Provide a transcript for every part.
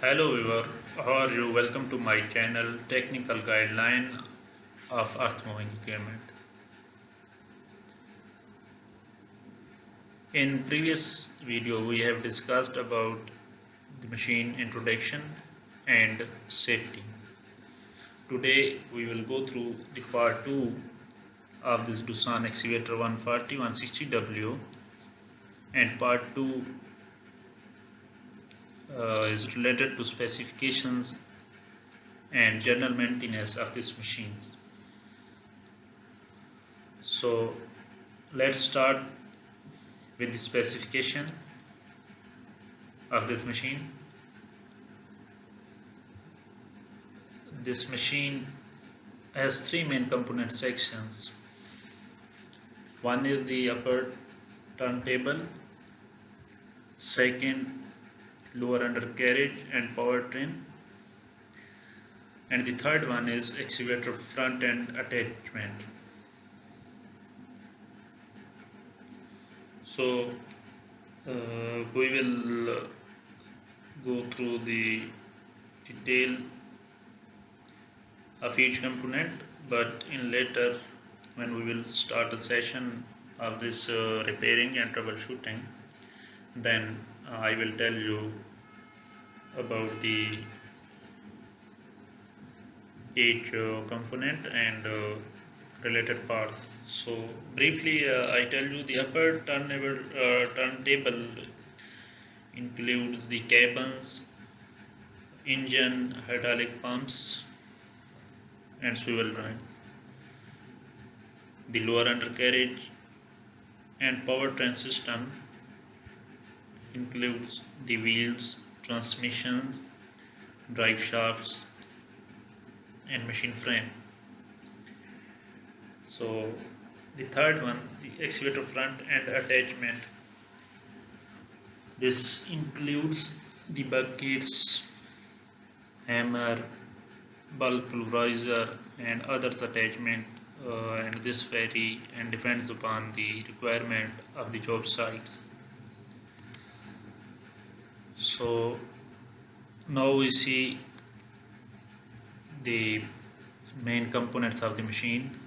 Hello viewer, how are you? Welcome to my channel Technical Guideline of Earthmoving Equipment. In previous video we have discussed about the machine introduction and safety. Today we will go through the part 2 of this Doosan excavator 140 160W, and part 2 is related to specifications and general maintenance of these machines. So let's start with the specification of this machine. This machine has three main component sections. One is the upper turntable, second lower undercarriage and powertrain, and the third one is excavator front end attachment. So we will go through the detail of each component, but in later when we will start a session of this repairing and troubleshooting, then I will tell you about the each component and related parts. So briefly, I tell you the upper turntable includes the cabins, engine, hydraulic pumps, and swivel drive. The lower undercarriage and powertrain system includes the wheels, transmissions, drive shafts, and machine frame. So the third one, the excavator front end attachment. This includes the buckets, hammer, bulk pulverizer, and others attachment, and this vary and depends upon the requirement of the job sites. So now we see the main components of the machine.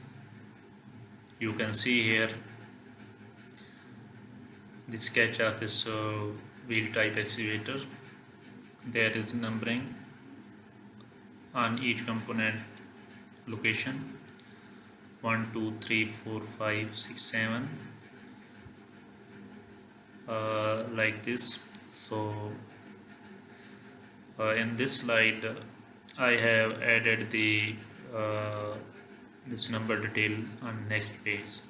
You can see here the sketch of this wheel type excavator. There is numbering on each component location: 1 2 3 4 5 6 7, like this. So in this slide I have added the this number detail on next page,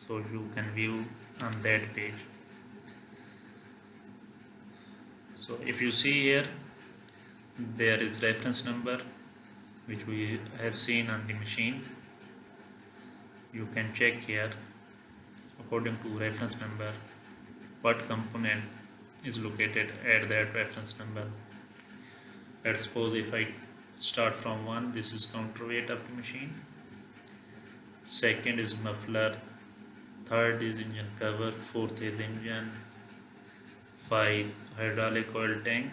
so you can view on that page. So if you see here, there is reference number which we have seen on the machine. You can check here according to reference number what component is located at that reference number. Let's suppose if I start from 1, this is counterweight of the machine, second is muffler, third is engine cover, fourth is engine, 5 hydraulic oil tank.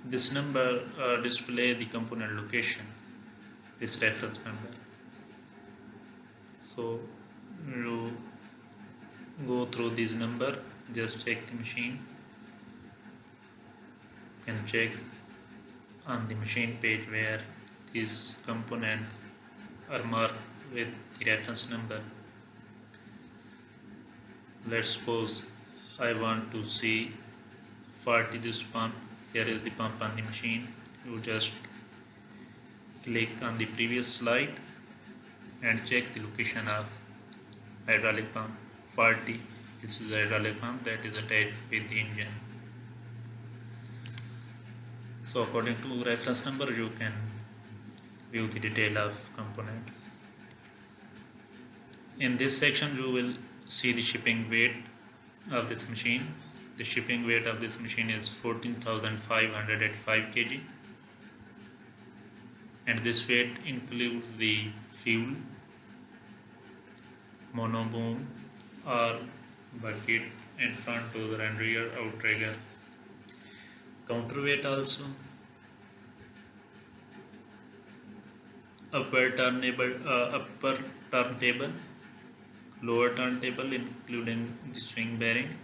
This number display the component location, this reference number. So you go through this number, just check the machine and check on the machine page where these components are marked with the reference number. Let's suppose I want to see 40 this pump. Here is the pump on the machine. You just click on the previous slide and check the location of hydraulic pump 40. This is a hydraulic pump that is attached with the engine. So according to reference number you can view the detail of component. In this section you will see the shipping weight of this machine. The shipping weight of this machine is 14,505 kg, and this weight includes the fuel, monoboom or bucket, and front dozer and rear outrigger. counterweight also, upper turntable, lower turntable including the swing bearing,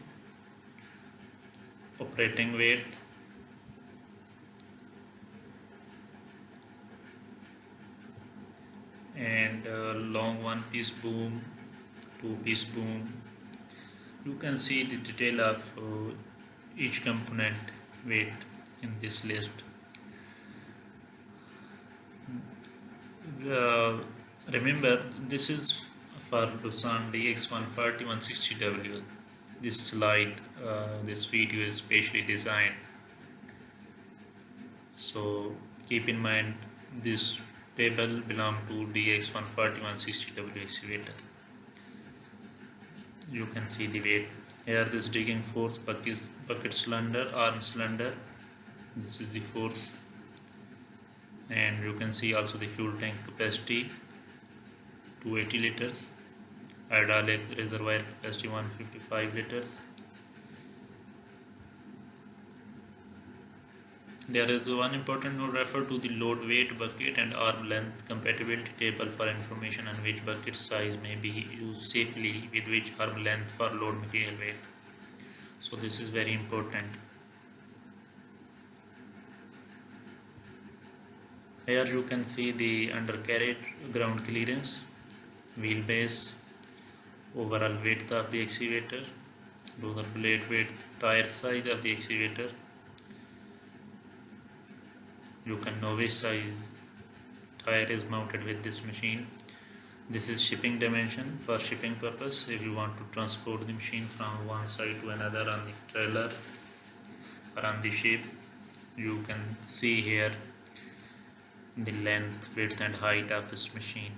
operating weight, and long one-piece boom, two-piece boom. You can see the detail of each component weight in this list. Uh, Remember, this is for Doosan DX140 160W. This slide, this video is specially designed. So keep in mind this table belongs to DX140 160W excavator. You can see the weight. Here this digging force bucket cylinder, arm cylinder. This is the force. And you can see also the fuel tank capacity 280 liters, hydraulic reservoir capacity 155 liters. There is one important note: refer to the load weight bucket and arm length compatibility table for information on which bucket size may be used safely with which arm length for load material weight. So this is very important. Here you can see the undercarriage ground clearance, wheelbase, overall width of the excavator, roller blade width, tire size of the excavator. You can know which size tire is mounted with this machine. This is shipping dimension for shipping purpose. If you want to transport the machine from one side to another on the trailer or on the ship, you can see here the length, width and height of this machine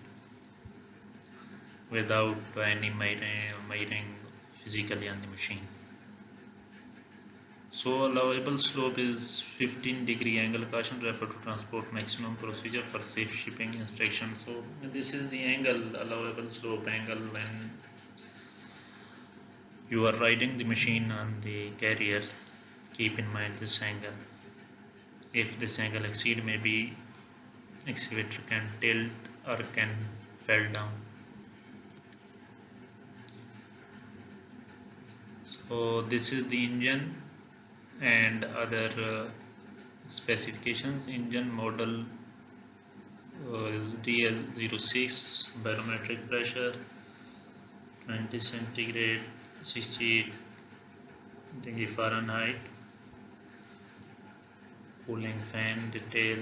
without any measuring physically on the machine. So allowable slope is 15-degree angle. Caution: refer to transport maximum procedure for safe shipping instructions. So this is the angle, allowable slope angle, when you are riding the machine on the carrier. Keep in mind this angle. If this angle exceed, maybe excavator can tilt or can fall down. So this is the engine and other specifications. Engine model is DL06, barometric pressure 20 centigrade, 68 degree Fahrenheit, cooling fan detail,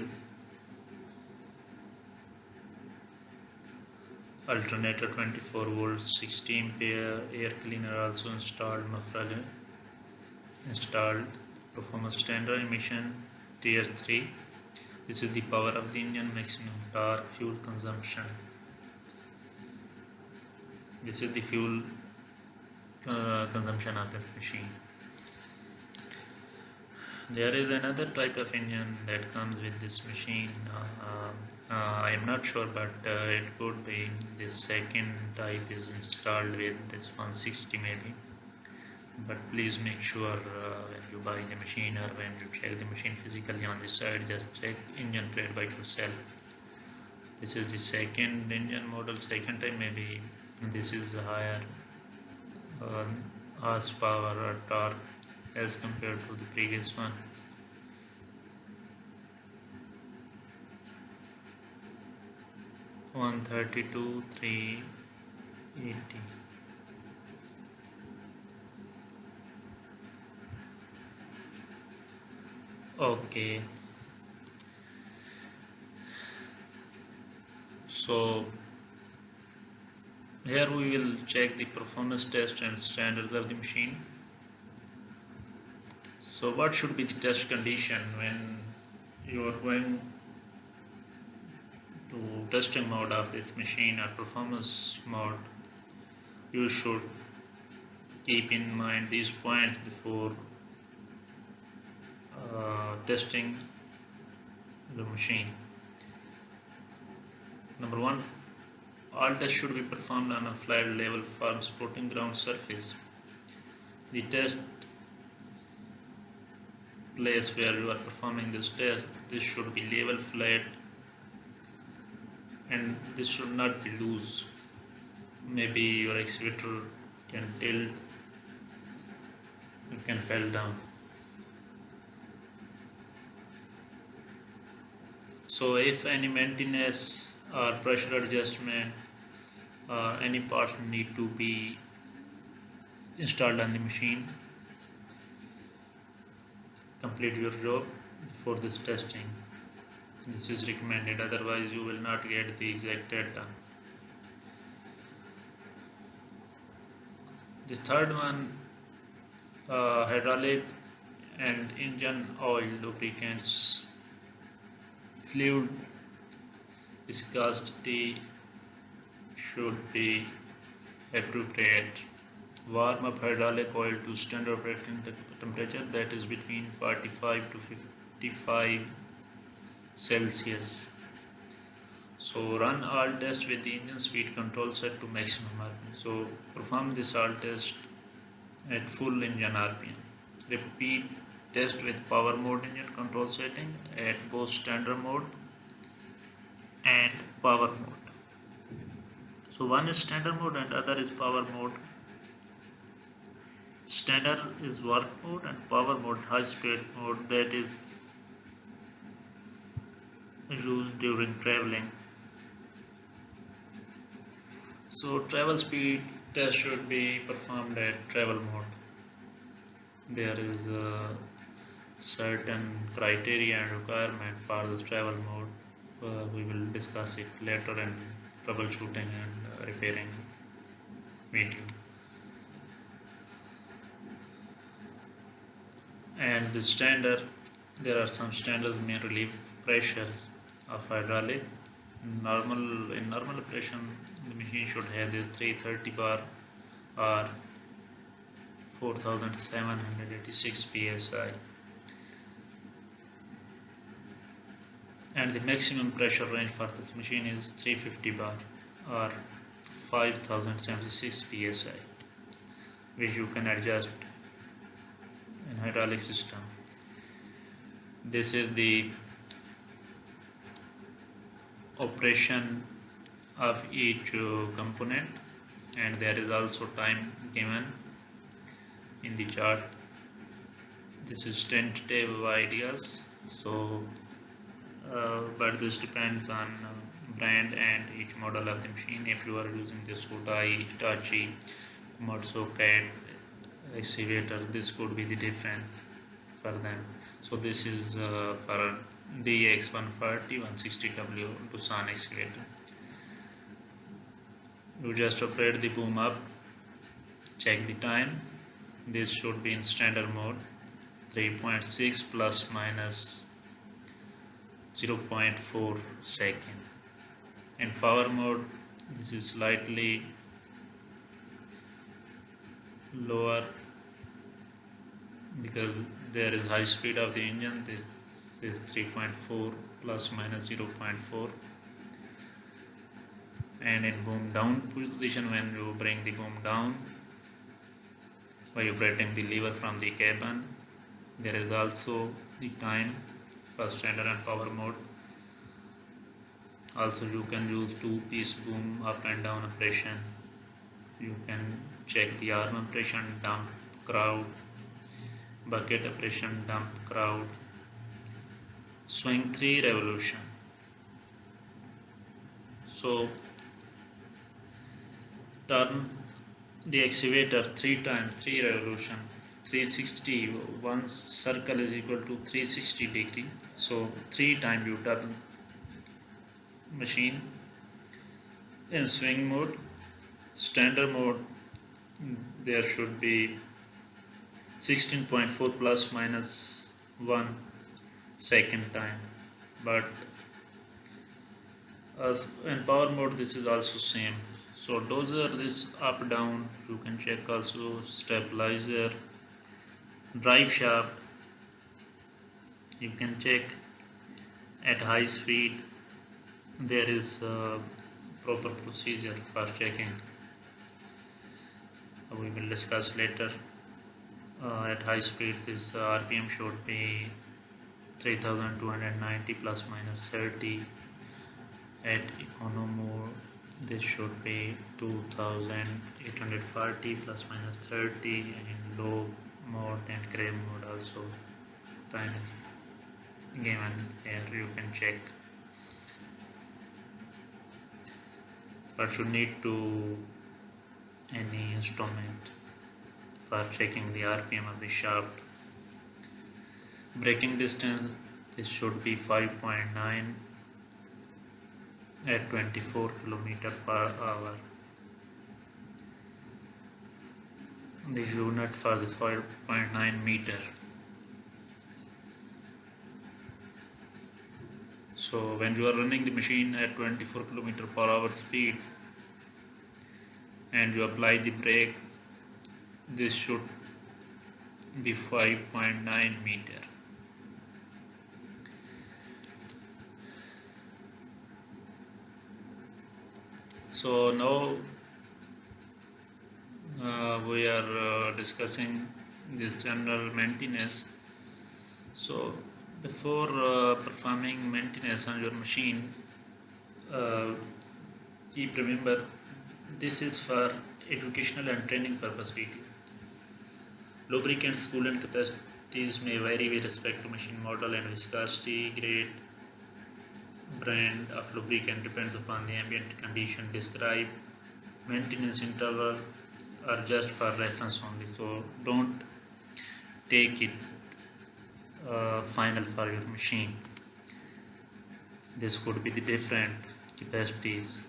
alternator 24 volts, 60 ampere, air cleaner also installed, muffler installed, performance standard, emission tier 3. This is the power of the engine, maximum torque, fuel consumption. This is the fuel consumption of this machine. There is another type of engine that comes with this machine. I am not sure, but it could be this second type is installed with this 160 maybe. But please make sure when you buy the machine or when you check the machine physically on the side, just check engine plate by yourself. This is the second engine model, second type maybe. This is higher horsepower or torque as compared to the previous one. $132,380. Okay, so here we will check the performance test and standards of the machine. So what should be the test condition when you are going to testing mode of this machine or performance mode? You should keep in mind these points before testing the machine. Number one, all tests should be performed on a flat level firm supporting ground surface. The test place where you are performing this test, this should be level flat and this should not be loose. Maybe your excavator can tilt, it can fall down. So if any maintenance or pressure adjustment any parts need to be installed on the machine, complete your job for this testing. This is recommended, otherwise you will not get the exact data. The third one, hydraulic and engine oil lubricants, fluid viscosity should be appropriate. Warm up hydraulic oil to standard operating temperature, that is between 45 to 55 Celsius. So run all tests with the engine speed control set to maximum RPM. So perform this all test at full engine RPM. Repeat test with power mode engine control setting at both standard mode and power mode. So one is standard mode and other is power mode. Standard is work mode and power mode high speed mode, that is used during traveling. So travel speed test should be performed at travel mode. There is a certain criteria and requirement for this travel mode. We will discuss it later in troubleshooting and repairing video. And the standard, there are some standards may relieve pressures of hydraulic. In normal operation, the machine should have this 330 bar or 4786 psi, and the maximum pressure range for this machine is 350 bar or 5076 psi, which you can adjust in hydraulic system. This is the operation of each component, and there is also time given in the chart. This is tentative ideas, so but this depends on brand and each model of the machine. If you are using this Hitachi, Hitachi, Komatsu, CAT excavator, this could be the different for them. So this is for DX140 160W Doosan excavator. You just operate the boom up, check the time. This should be in standard mode, 3.6 plus minus 0.4 second. In power mode, this is slightly lower because there is high speed of the engine. This is 3.4 plus minus 0.4. And in boom down position, when you bring the boom down by operating the lever from the cabin, there is also the time for standard and power mode. Also you can use two-piece boom up and down operation. You can check the arm operation, dump crowd, bucket operation, dump crowd, swing 3 revolution. So turn the excavator 3 times, 3 revolution, 360. One circle is equal to 360 degree. So 3 times you turn machine. In swing mode, standard mode, there should be 16.4 plus minus 1 second time, but as in power mode this is also same. So dozer, this up down, you can check also stabilizer, drive shaft, you can check at high speed. There is a proper procedure for checking, we will discuss later. At high speed, this RPM should be 3290 plus minus 30. At econo mode, this should be 2840 plus minus 30, and low mode and grey mode also time is given here, you can check, but you need to any instrument for checking the RPM of the shaft. Braking distance, this should be 5.9 at 24 km per hour. The unit for the 5.9 meter. So when you are running the machine at 24 km per hour speed and you apply the brake, this should be 5.9 meter. So now we are discussing this general maintenance. So before performing maintenance on your machine, keep remember this is for educational and training purpose video. Lubricants coolant capacities may vary with respect to machine model and viscosity. Grade brand of lubricant depends upon the ambient condition described. Maintenance interval are just for reference only, so don't take it final for your machine. This could be the different capacities.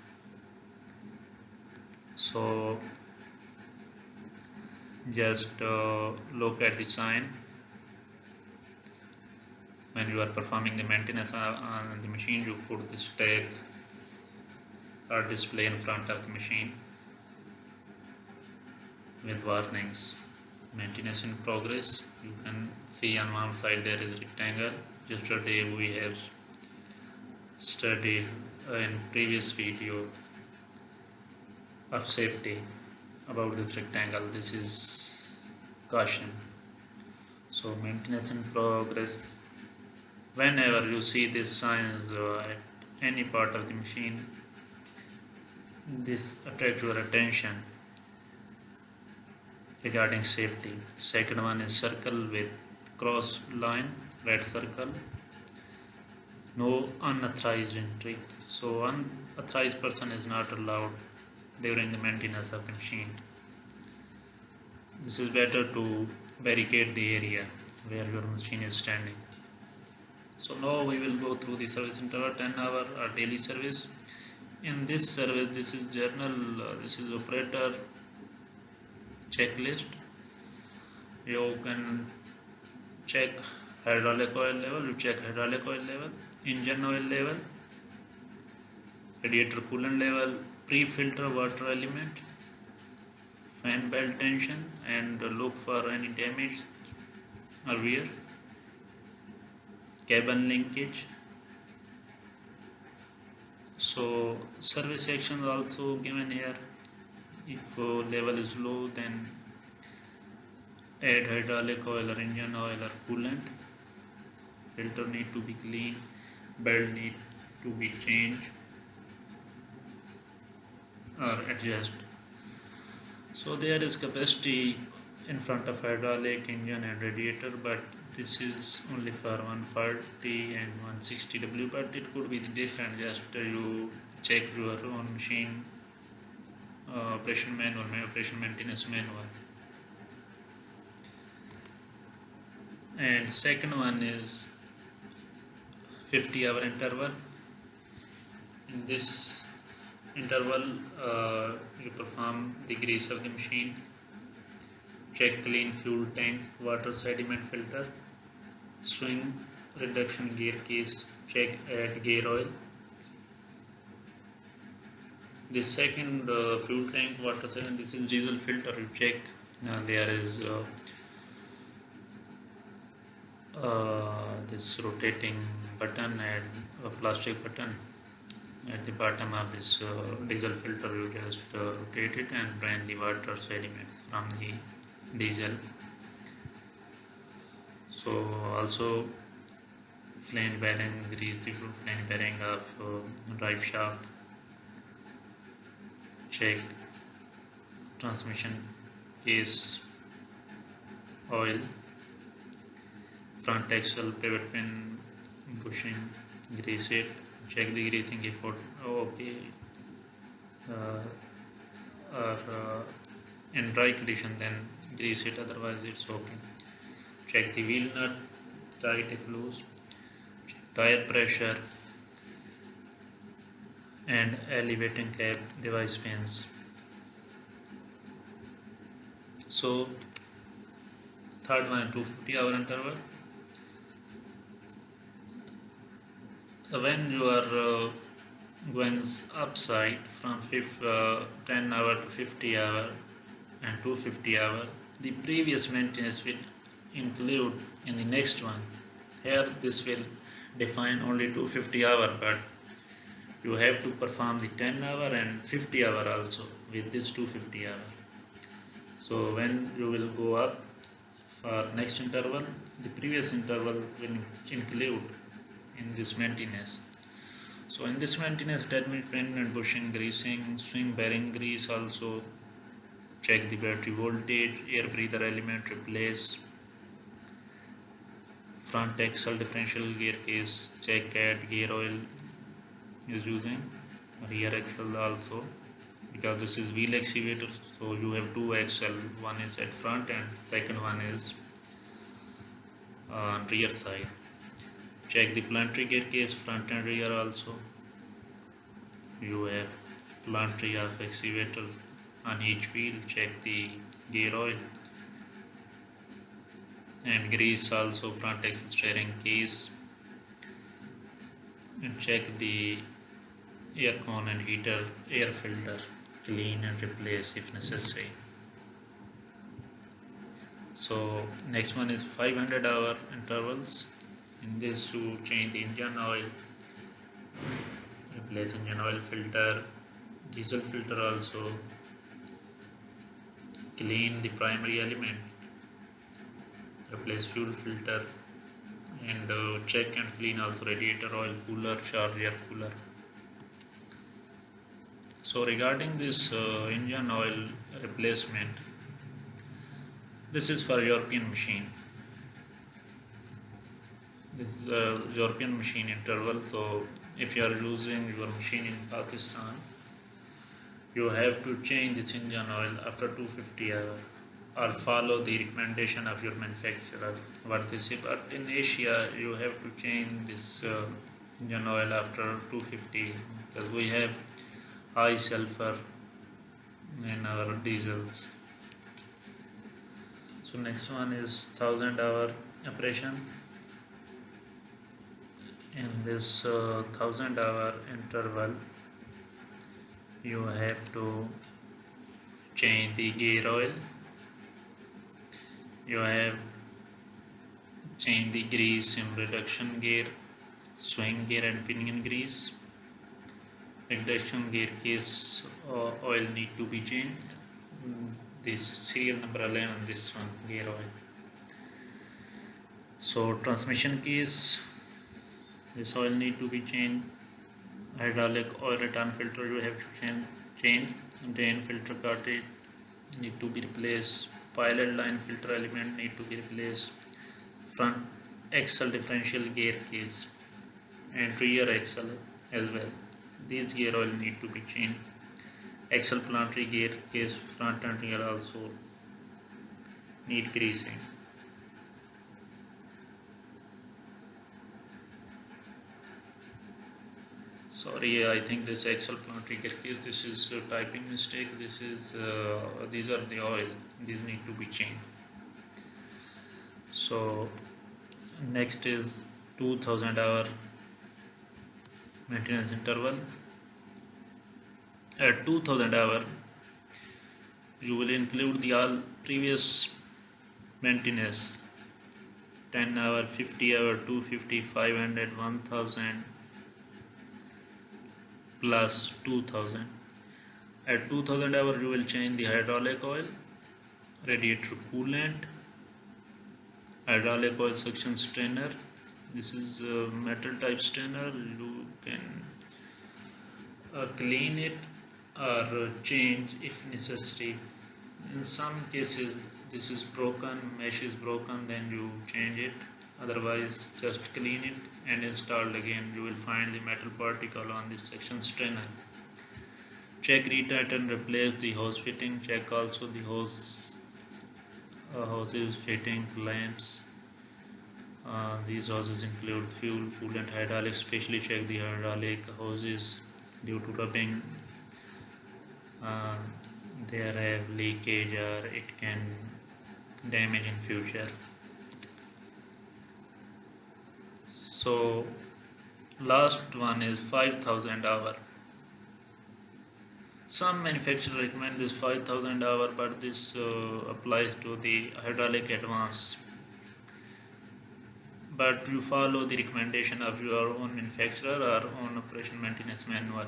So just look at the sign when you are performing the maintenance on the machine. You put this tag or display in front of the machine with warnings. Maintenance in progress. You can see on one side there is a rectangle. Yesterday we have studied in previous video of safety about this rectangle. This is caution. So maintenance in progress. Whenever you see these signs at any part of the machine, this attracts your attention regarding safety. Second one is circle with cross line, red circle. No unauthorized entry. So unauthorized person is not allowed during the maintenance of the machine. This is better to barricade the area where your machine is standing. So now we will go through the service interval, 10-hour or daily service. In this service, this is journal, this is operator checklist. You can check hydraulic oil level, you check hydraulic oil level, engine oil level, radiator coolant level, pre-filter water element, fan belt tension, and look for any damage or wear, cabin linkage. So service actions also given here. If level is low, then add hydraulic oil or engine oil or coolant. Filter need to be clean, belt need to be changed or adjust. So there is capacity in front of hydraulic, engine and radiator, but this is only for 140 and 160 W, but it could be different. Just you check your own machine operation manual, operation maintenance manual. And second one is 50-hour interval. In this interval, you perform the grease of the machine, check clean fuel tank, water sediment filter, swing reduction gear case, check add gear oil. This second fuel tank, water sediment, this is diesel filter. You check there is this rotating button and a plastic button at the bottom of this diesel filter. You just rotate it and drain the water sediments from the diesel So also flame bearing, grease the flame bearing of drive shaft. Check transmission case oil, front axle pivot pin bushing, grease it. Check the greasing if okay uh, or in dry condition, then grease it, otherwise it's okay. Check the wheel nut tight if loose. Check tire pressure and elevating cab device pins. So third one, 250-hour interval. When you are going upside from 10 hour to 50 hour and 250 hour, the previous maintenance will include in the next one. Here this will define only 250 hour, but you have to perform the 10 hour and 50 hour also with this 250 hour. So when you will go up for next interval, the previous interval will include in this maintenance. So in this maintenance, determine pin and bushing, greasing, swing bearing grease also. Check the battery voltage, air breather element replace, front axle differential gear case, check at gear oil is using, rear axle also, because this is wheel excavator, so you have two axle, one is at front and second one is on rear side. Check the planetary gear case, front and rear also. You have planetary of excavator on each wheel. Check the gear oil and grease also front axle steering case, and check the air con and heater air filter, clean and replace if necessary. So next one is 500-hour intervals. In this you change the engine oil, replace engine oil filter, diesel filter also, clean the primary element, replace fuel filter, and check and clean also radiator oil, cooler, charge air cooler. So regarding this engine oil replacement, this is for European machine. This is a European machine interval. So if you are using your machine in Pakistan, you have to change this engine oil after 250 hours or follow the recommendation of your manufacturer what they say. But in Asia you have to change this engine oil after 250 because we have high sulfur in our diesels. So next one is 1000-hour operation. In this 1000-hour interval, you have to change the gear oil. You have change the grease in reduction gear, swing gear and pinion grease. Reduction gear case oil need to be changed. This serial number 11, this one gear oil. So transmission case, this oil need to be changed. Hydraulic oil return filter you have to change. Drain filter cartridge need to be replaced. Pilot line filter element need to be replaced. Front axle differential gear case and rear axle as well. These gear oil need to be changed. Axle planetary gear case front and rear also need greasing. Sorry, I think this axle planetary gear case, this is a typing mistake. This is these are the oil. These need to be changed. So next is 2000-hour maintenance interval. At 2000 hour, you will include the all previous maintenance 10 hour, 50 hour, 250, 500, 1000 plus 2000. At 2000 hour, you will change the hydraulic oil, radiator coolant, hydraulic oil suction strainer. This is a metal type strainer. You can clean it or change if necessary. In some cases this is broken, mesh is broken, then you change it. Otherwise just clean it and install again. You will find the metal particle on this section strainer. Check, retighten, replace the hose fitting. Check also the hoses, fitting, lamps. These hoses include fuel, coolant, hydraulic. Especially check the hydraulic hoses due to rubbing. There have leakage or it can damage in future. So last one is 5000 hour. Some manufacturers recommend this 5000 hour, but this applies to the hydraulic advance. But you follow the recommendation of your own manufacturer or own operation maintenance manual.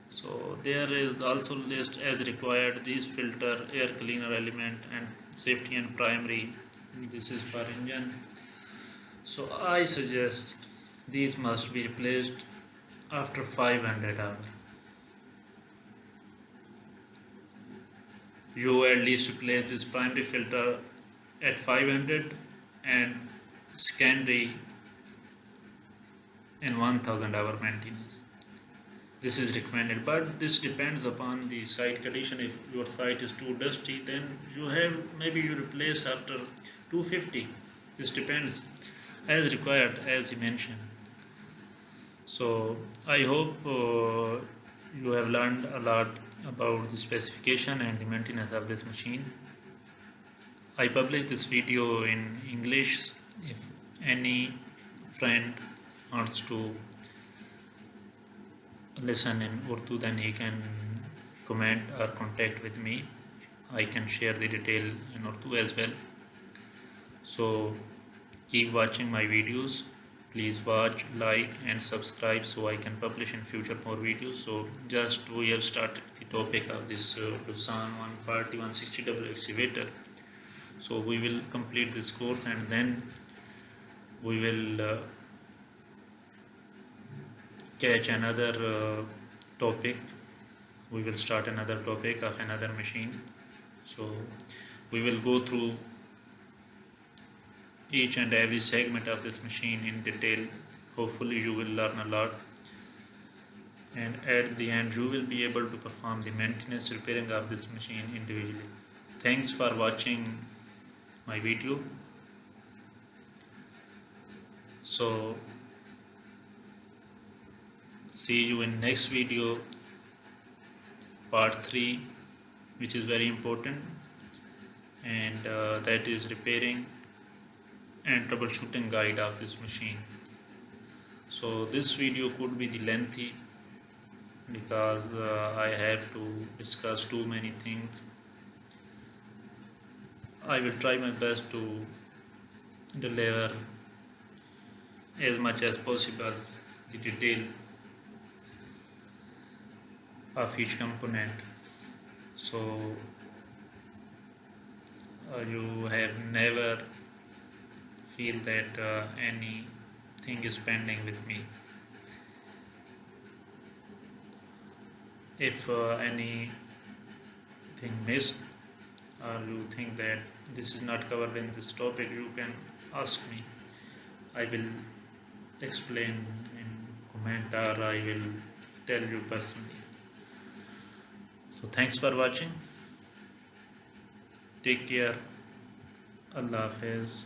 So there is also list as required these filter, air cleaner element, and safety and primary. This is for engine. So I suggest these must be replaced after 500 hours. You at least replace this primary filter at 500 and secondary in 1000 hour maintenance. This is recommended, but this depends upon the site condition. If your site is too dusty, then maybe you replace after 250. This depends as required, as he mentioned. So I hope you have learned a lot about the specification and the maintenance of this machine. I published this video in English. If any friend wants to listen in Urdu, then he can comment or contact with me. I can share the detail in Urdu as well. So keep watching my videos. Please watch, like and subscribe so I can publish in future more videos. So just we have started the topic of this Doosan 140 160W excavator. So we will complete this course and then we will catch another topic. We will start another topic of another machine. So we will go through each and every segment of this machine in detail. Hopefully you will learn a lot, and at the end you will be able to perform the maintenance repairing of this machine individually. Thanks for watching my video. So see you in next video, part 3, which is very important, and that is repairing and troubleshooting guide of this machine. So this video could be the lengthy because I have to discuss too many things. I will try my best to deliver as much as possible the detail of each component, so you have never feel that anything is pending with me. If anything missed or you think that this is not covered in this topic, you can ask me. I will explain in comment or I will tell you personally. So thanks for watching. Take care. Allah Hafiz.